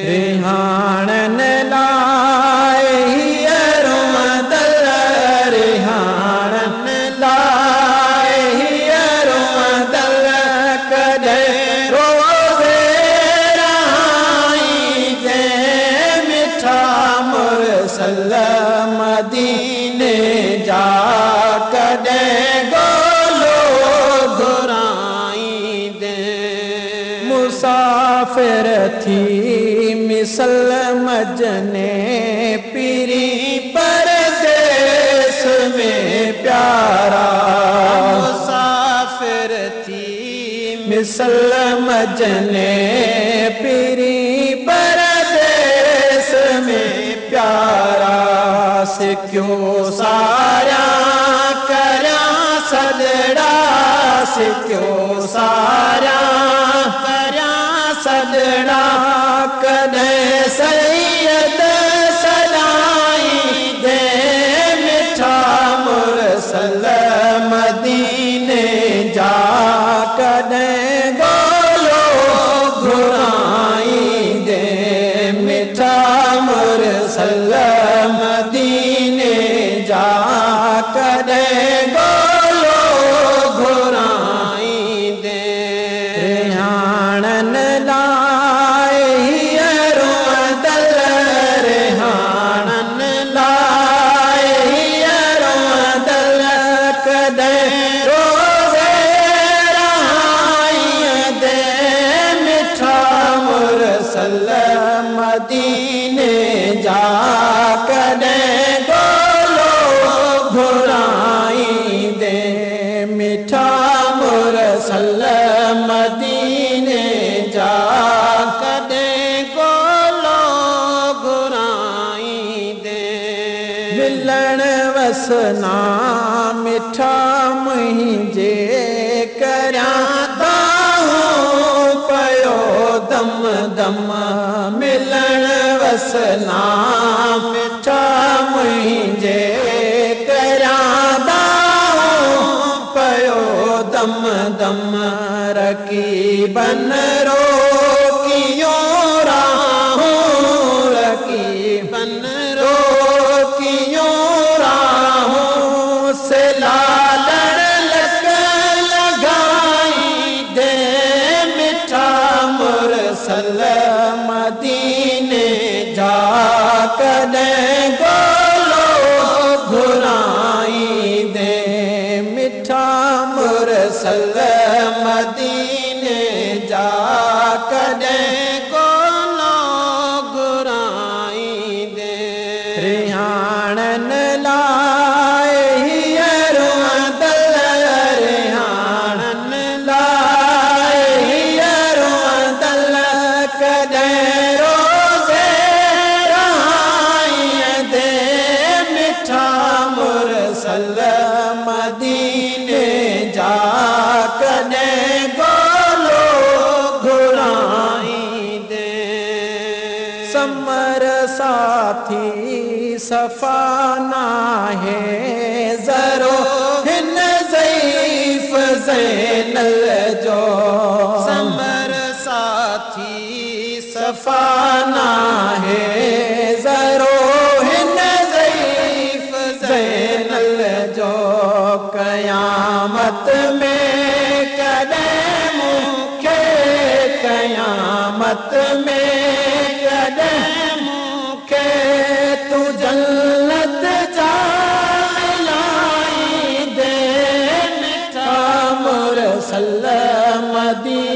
रिहाणन लाए हीअरो दल रिहाणन लाए हीअरो दल कॾहिं रोज़े रहाई जे मिठा मुरसल मदीने जा कॾहिं गोलो घुराई दे मुसाफिर थी मिसल मजने पीरी परदेस में प्यारा मुसाफिर थी मिसल मजने पीरी परदेस में प्यारा से क्यों सारा करा सदड़ा से क्यों सारा करा सदड़ा कॾहिं सैयद सलाई दे मिठा मुरसल मदीने जा कॾहिं गोलो घुराई दे मिठा मुरसल मदीने जा कॾहिं गोलो घुराई दे रिहाणन लाए हीअरो दल रिहाणन लाए हीअरो दल कॾहिं रोज़े रहाई दे मिठा मुरसल मदीने जा कॾहिं गोलो घुराई दे मिठा मुरसल मदीने जा कॾहिं गोलो घुराई दे मिलण वसना मिठा मुंहिंजे करियां ताहूं पयो दम दम मिलण वसना मिठा मुंहिंजे करियां ताहूं पयो दम दम रकीबन रोकियो राहूं रकीबन रोकियो राहूं से लालड़ लग लगाई दे मिठा मुरसल मदीने जा कॾहिं गोलो घुराई दे मिठा मुरसल मदीने जा कॾहिं गोलो घुराई दे रिहाणन लाए हीअरो दल रिहाणन लाए हीअरो दल कॾहिं रोज़े रहाई दे मिठा मुरसल मदीने जा कॾहिं गोलो घुराई दे समर साथी सफ़ाना है ज़रो हिन ज़ईफ़ ज़ैनल जो समर साथी सफ़ाना है ज़रो हिन ज़ईफ़ ज़ैनल जो क़यामत में कॾहिं मूंखे क़यामत में कॾहिं मूंखे तू जन्नत जा मिलाई दे मिठा मुरसल मदीने